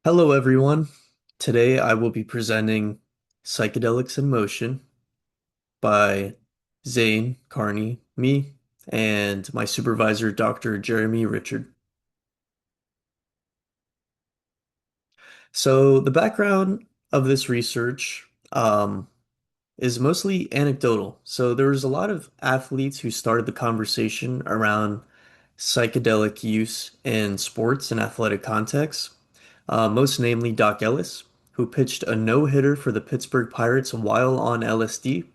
Hello, everyone. Today I will be presenting Psychedelics in Motion by Zane Qarni, me, and my supervisor, Dr. Jeremy Richard. So, the background of this research is mostly anecdotal. So, there was a lot of athletes who started the conversation around psychedelic use in sports and athletic contexts. Most namely Doc Ellis, who pitched a no-hitter for the Pittsburgh Pirates while on LSD,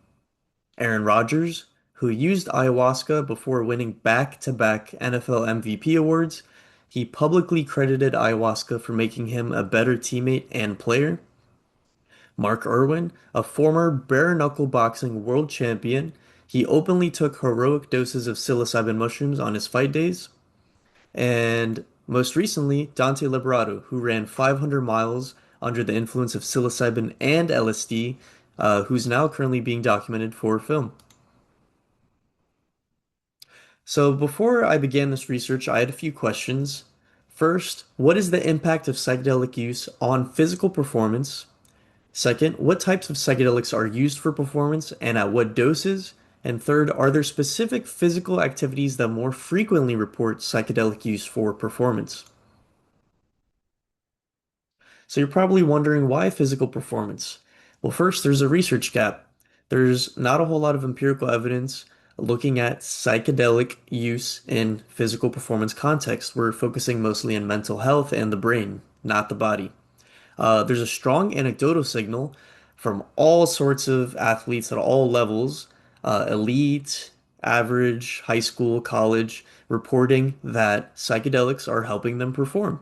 Aaron Rodgers, who used ayahuasca before winning back-to-back NFL MVP awards. He publicly credited ayahuasca for making him a better teammate and player. Mark Irwin, a former bare-knuckle boxing world champion, he openly took heroic doses of psilocybin mushrooms on his fight days. And most recently, Dante Liberato, who ran 500 miles under the influence of psilocybin and LSD, who's now currently being documented for film. So before I began this research, I had a few questions. First, what is the impact of psychedelic use on physical performance? Second, what types of psychedelics are used for performance and at what doses? And third, are there specific physical activities that more frequently report psychedelic use for performance? So you're probably wondering why physical performance? Well, first, there's a research gap. There's not a whole lot of empirical evidence looking at psychedelic use in physical performance context. We're focusing mostly on mental health and the brain, not the body. There's a strong anecdotal signal from all sorts of athletes at all levels, elite, average, high school, college, reporting that psychedelics are helping them perform.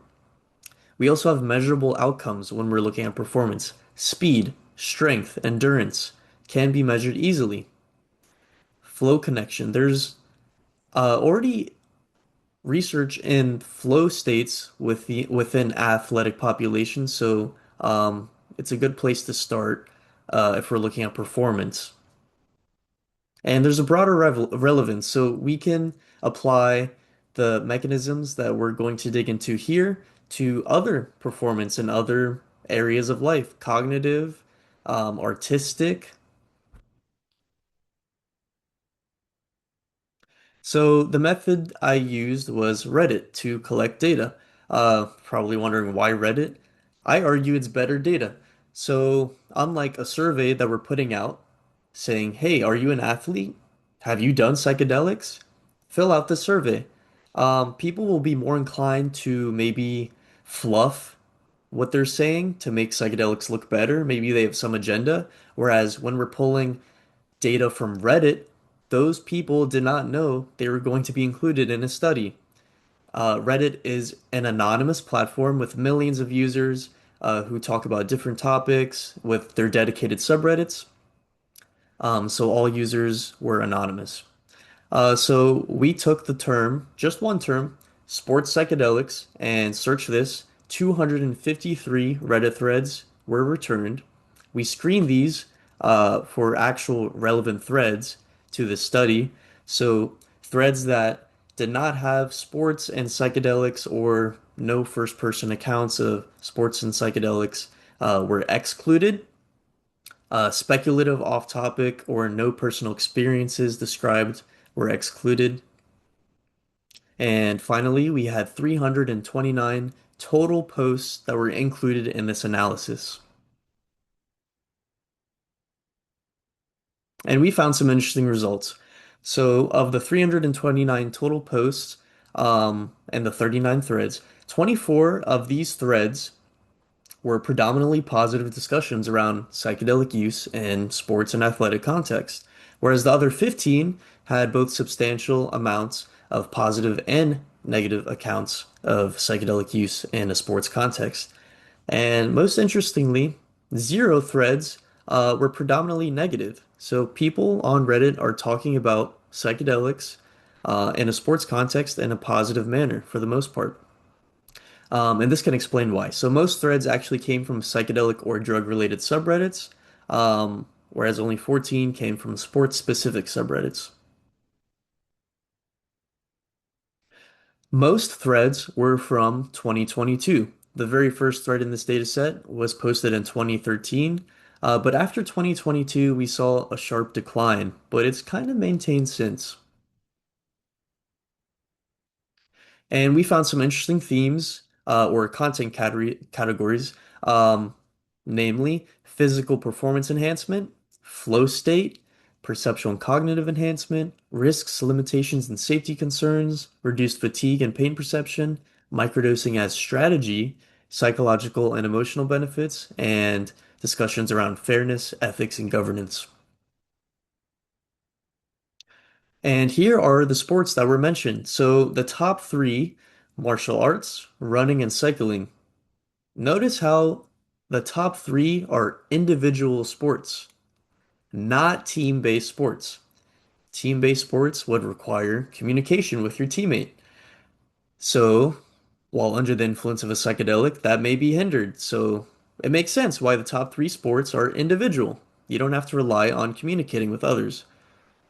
We also have measurable outcomes when we're looking at performance. Speed, strength, endurance can be measured easily. Flow connection. There's already research in flow states within athletic populations, so it's a good place to start if we're looking at performance. And there's a broader relevance, so we can apply the mechanisms that we're going to dig into here to other performance in other areas of life, cognitive, artistic. So the method I used was Reddit to collect data. Probably wondering why Reddit? I argue it's better data. So unlike a survey that we're putting out saying, "Hey, are you an athlete? Have you done psychedelics?" Fill out the survey. People will be more inclined to maybe fluff what they're saying to make psychedelics look better. Maybe they have some agenda. Whereas when we're pulling data from Reddit, those people did not know they were going to be included in a study. Reddit is an anonymous platform with millions of users who talk about different topics with their dedicated subreddits. So all users were anonymous. So we took the term, just one term, sports psychedelics, and searched this. 253 Reddit threads were returned. We screened these for actual relevant threads to the study. So threads that did not have sports and psychedelics or no first-person accounts of sports and psychedelics were excluded. Speculative, off-topic, or no personal experiences described were excluded. And finally, we had 329 total posts that were included in this analysis. And we found some interesting results. So, of the 329 total posts and the 39 threads, 24 of these threads were predominantly positive discussions around psychedelic use in sports and athletic context, whereas the other 15 had both substantial amounts of positive and negative accounts of psychedelic use in a sports context. And most interestingly, zero threads were predominantly negative. So people on Reddit are talking about psychedelics in a sports context in a positive manner for the most part. And this can explain why. So most threads actually came from psychedelic or drug-related subreddits, whereas only 14 came from sports-specific subreddits. Most threads were from 2022. The very first thread in this data set was posted in 2013, but after 2022, we saw a sharp decline, but it's kind of maintained since. And we found some interesting themes or content categories, um, namely physical performance enhancement, flow state, perceptual and cognitive enhancement, risks, limitations, and safety concerns, reduced fatigue and pain perception, microdosing as strategy, psychological and emotional benefits, and discussions around fairness, ethics, and governance. And here are the sports that were mentioned. So the top three, martial arts, running, and cycling. Notice how the top three are individual sports, not team-based sports. Team-based sports would require communication with your teammate. So while under the influence of a psychedelic, that may be hindered. So it makes sense why the top three sports are individual. You don't have to rely on communicating with others.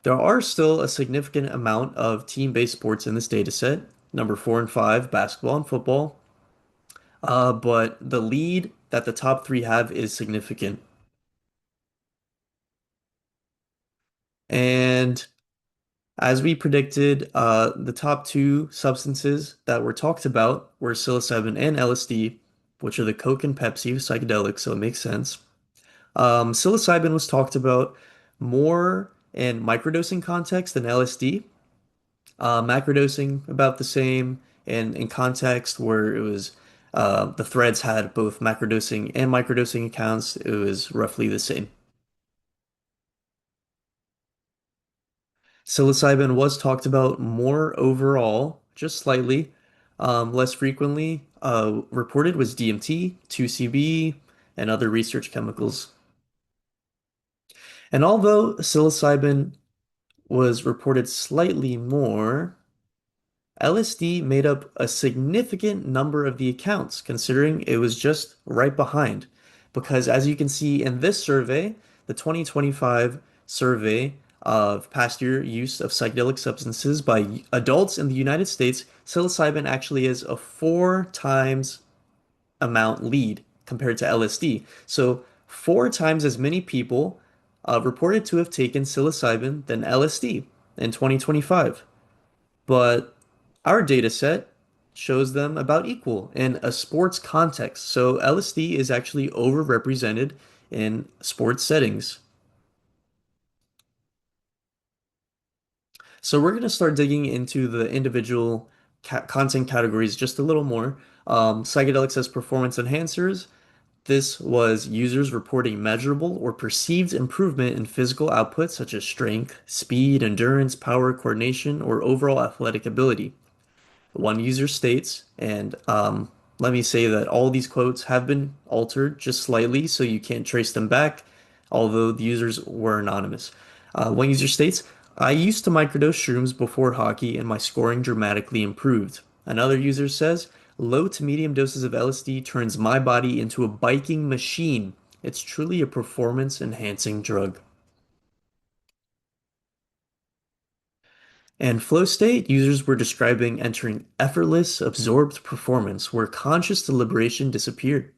There are still a significant amount of team-based sports in this data set, number four and five, basketball and football. But the lead that the top three have is significant. And as we predicted, the top two substances that were talked about were psilocybin and LSD, which are the Coke and Pepsi of psychedelics, so it makes sense. Psilocybin was talked about more in microdosing context than LSD. Macrodosing about the same, and in context where it was the threads had both macrodosing and microdosing accounts, it was roughly the same. Psilocybin was talked about more overall, just slightly. Less frequently reported was DMT, 2CB, and other research chemicals. And although psilocybin was reported slightly more, LSD made up a significant number of the accounts, considering it was just right behind. Because as you can see in this survey, the 2025 survey of past year use of psychedelic substances by adults in the United States, psilocybin actually is a four times amount lead compared to LSD. So four times as many people reported to have taken psilocybin than LSD in 2025. But our data set shows them about equal in a sports context. So LSD is actually overrepresented in sports settings. So we're going to start digging into the individual content categories just a little more. Psychedelics as performance enhancers. This was users reporting measurable or perceived improvement in physical output such as strength, speed, endurance, power, coordination, or overall athletic ability. One user states, and let me say that all these quotes have been altered just slightly, so you can't trace them back, although the users were anonymous. One user states, I used to microdose shrooms before hockey, and my scoring dramatically improved. Another user says, low to medium doses of LSD turns my body into a biking machine. It's truly a performance enhancing drug. And flow state, users were describing entering effortless, absorbed performance where conscious deliberation disappeared.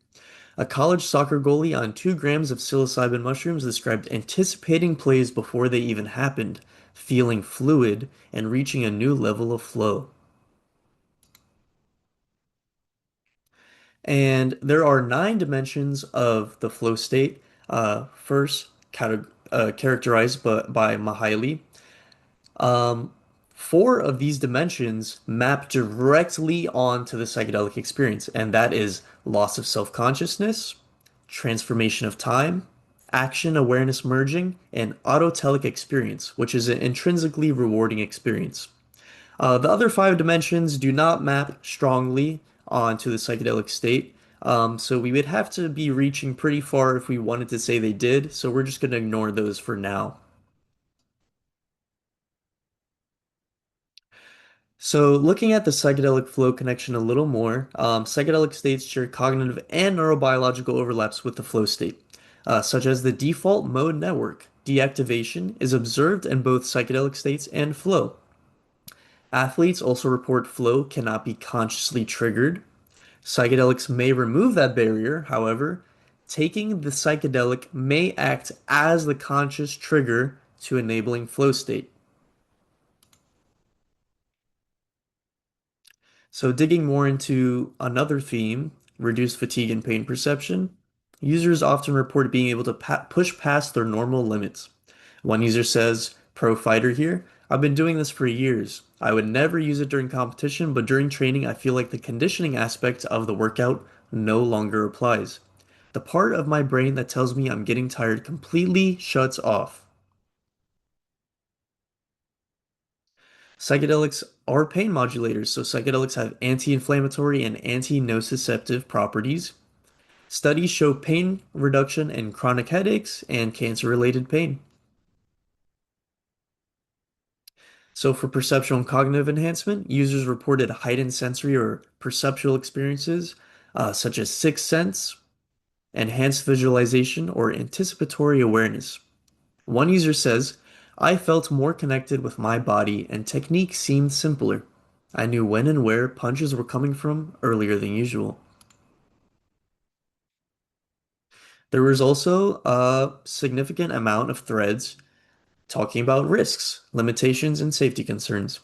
A college soccer goalie on 2 grams of psilocybin mushrooms described anticipating plays before they even happened, feeling fluid, and reaching a new level of flow. And there are 9 dimensions of the flow state, first characterized by Mihaly. Um, Four of these dimensions map directly onto the psychedelic experience, and that is loss of self-consciousness, transformation of time, action awareness merging, and autotelic experience, which is an intrinsically rewarding experience. The other 5 dimensions do not map strongly onto the psychedelic state, so we would have to be reaching pretty far if we wanted to say they did, so we're just going to ignore those for now. So, looking at the psychedelic flow connection a little more, psychedelic states share cognitive and neurobiological overlaps with the flow state, such as the default mode network. Deactivation is observed in both psychedelic states and flow. Athletes also report flow cannot be consciously triggered. Psychedelics may remove that barrier, however, taking the psychedelic may act as the conscious trigger to enabling flow state. So, digging more into another theme, reduced fatigue and pain perception, users often report being able to push past their normal limits. One user says, "Pro fighter here, I've been doing this for years. I would never use it during competition, but during training, I feel like the conditioning aspect of the workout no longer applies. The part of my brain that tells me I'm getting tired completely shuts off." Psychedelics are pain modulators, so psychedelics have anti-inflammatory and anti-nociceptive properties. Studies show pain reduction in chronic headaches and cancer-related pain. So for perceptual and cognitive enhancement, users reported heightened sensory or perceptual experiences, such as sixth sense, enhanced visualization, or anticipatory awareness. One user says, "I felt more connected with my body and technique seemed simpler. I knew when and where punches were coming from earlier than usual." There was also a significant amount of threads talking about risks, limitations, and safety concerns.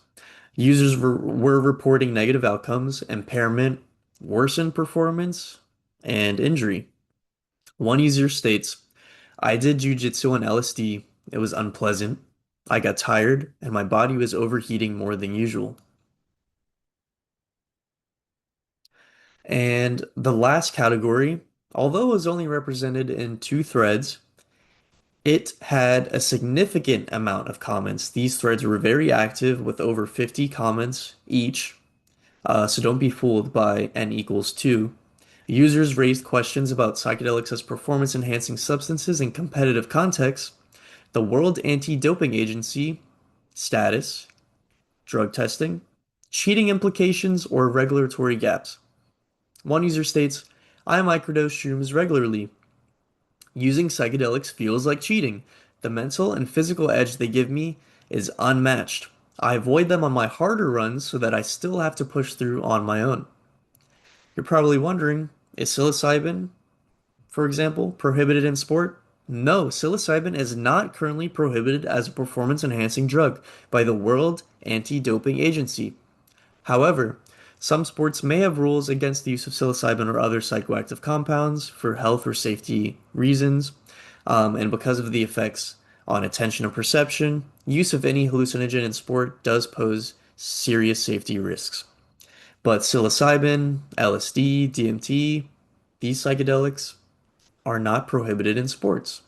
Users were reporting negative outcomes, impairment, worsened performance, and injury. One user states, "I did jujitsu on LSD. It was unpleasant. I got tired, and my body was overheating more than usual." And the last category, although it was only represented in two threads, it had a significant amount of comments. These threads were very active with over 50 comments each, so don't be fooled by n equals 2. Users raised questions about psychedelics as performance-enhancing substances in competitive contexts, the World Anti-Doping Agency status, drug testing, cheating implications, or regulatory gaps. One user states, "I microdose shrooms regularly. Using psychedelics feels like cheating. The mental and physical edge they give me is unmatched. I avoid them on my harder runs so that I still have to push through on my own." You're probably wondering, is psilocybin, for example, prohibited in sport? No, psilocybin is not currently prohibited as a performance-enhancing drug by the World Anti-Doping Agency. However, some sports may have rules against the use of psilocybin or other psychoactive compounds for health or safety reasons, and because of the effects on attention and perception, use of any hallucinogen in sport does pose serious safety risks. But psilocybin, LSD, DMT, these psychedelics are not prohibited in sports.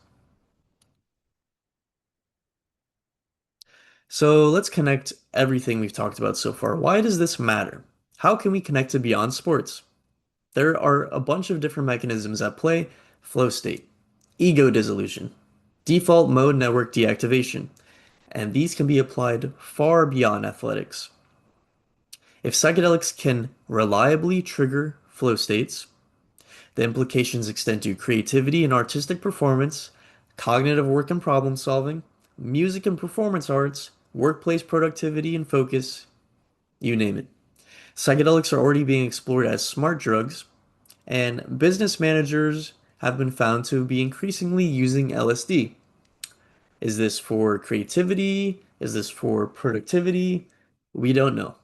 So let's connect everything we've talked about so far. Why does this matter? How can we connect it beyond sports? There are a bunch of different mechanisms at play: flow state, ego dissolution, default mode network deactivation, and these can be applied far beyond athletics. If psychedelics can reliably trigger flow states, the implications extend to creativity and artistic performance, cognitive work and problem solving, music and performance arts, workplace productivity and focus, you name it. Psychedelics are already being explored as smart drugs, and business managers have been found to be increasingly using LSD. Is this for creativity? Is this for productivity? We don't know.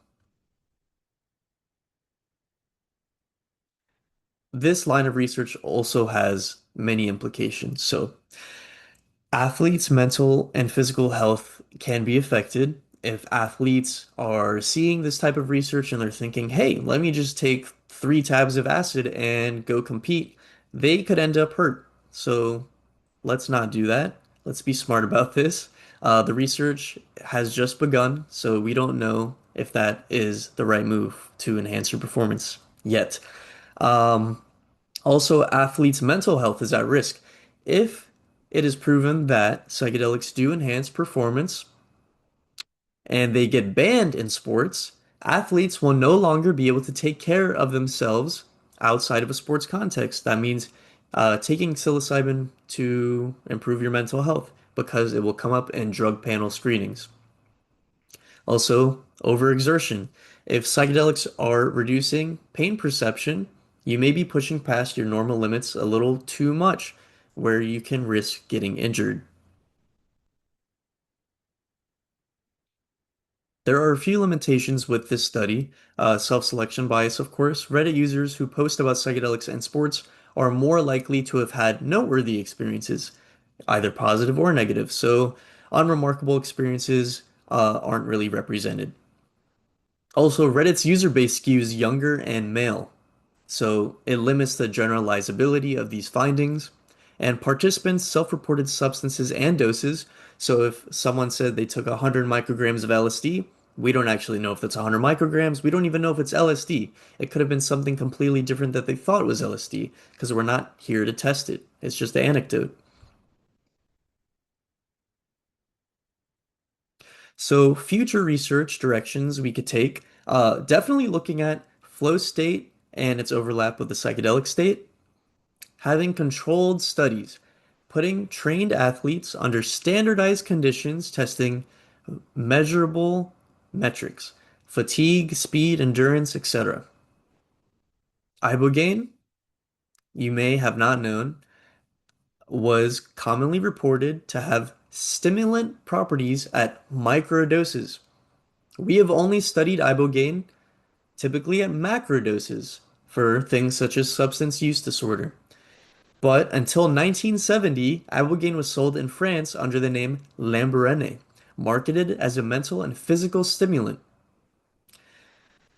This line of research also has many implications. So, athletes' mental and physical health can be affected if athletes are seeing this type of research and they're thinking, "Hey, let me just take 3 tabs of acid and go compete." They could end up hurt. So let's not do that. Let's be smart about this. The research has just begun, so we don't know if that is the right move to enhance your performance yet. Um, Also, athletes' mental health is at risk. If it is proven that psychedelics do enhance performance and they get banned in sports, athletes will no longer be able to take care of themselves outside of a sports context. That means taking psilocybin to improve your mental health because it will come up in drug panel screenings. Also, overexertion. If psychedelics are reducing pain perception, You may be pushing past your normal limits a little too much, where you can risk getting injured. There are a few limitations with this study. Self-selection bias, of course. Reddit users who post about psychedelics and sports are more likely to have had noteworthy experiences, either positive or negative. So, unremarkable experiences aren't really represented. Also, Reddit's user base skews younger and male, so it limits the generalizability of these findings. And participants self-reported substances and doses. So if someone said they took 100 micrograms of LSD, we don't actually know if that's 100 micrograms. We don't even know if it's LSD. It could have been something completely different that they thought was LSD because we're not here to test it. It's just an anecdote. So future research directions we could take, definitely looking at flow state and its overlap with the psychedelic state, having controlled studies, putting trained athletes under standardized conditions, testing measurable metrics, fatigue, speed, endurance, etc. Ibogaine, you may have not known, was commonly reported to have stimulant properties at microdoses. We have only studied ibogaine typically at macrodoses for things such as substance use disorder. But until 1970, ibogaine was sold in France under the name Lamborghini, marketed as a mental and physical stimulant.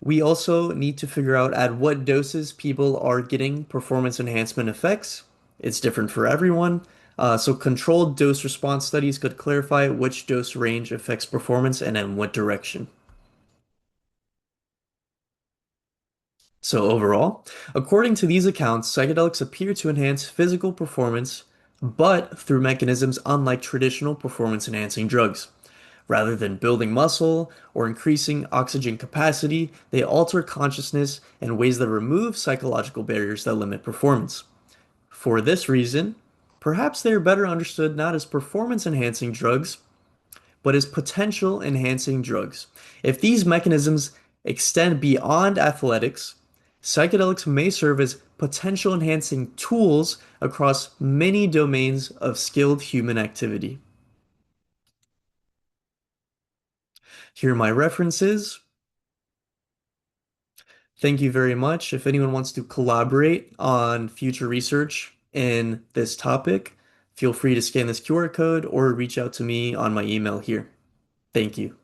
We also need to figure out at what doses people are getting performance enhancement effects. It's different for everyone. So controlled dose response studies could clarify which dose range affects performance and in what direction. So overall, according to these accounts, psychedelics appear to enhance physical performance, but through mechanisms unlike traditional performance-enhancing drugs. Rather than building muscle or increasing oxygen capacity, they alter consciousness in ways that remove psychological barriers that limit performance. For this reason, perhaps they are better understood not as performance-enhancing drugs, but as potential enhancing drugs. If these mechanisms extend beyond athletics, psychedelics may serve as potential enhancing tools across many domains of skilled human activity. Here are my references. Thank you very much. If anyone wants to collaborate on future research in this topic, feel free to scan this QR code or reach out to me on my email here. Thank you.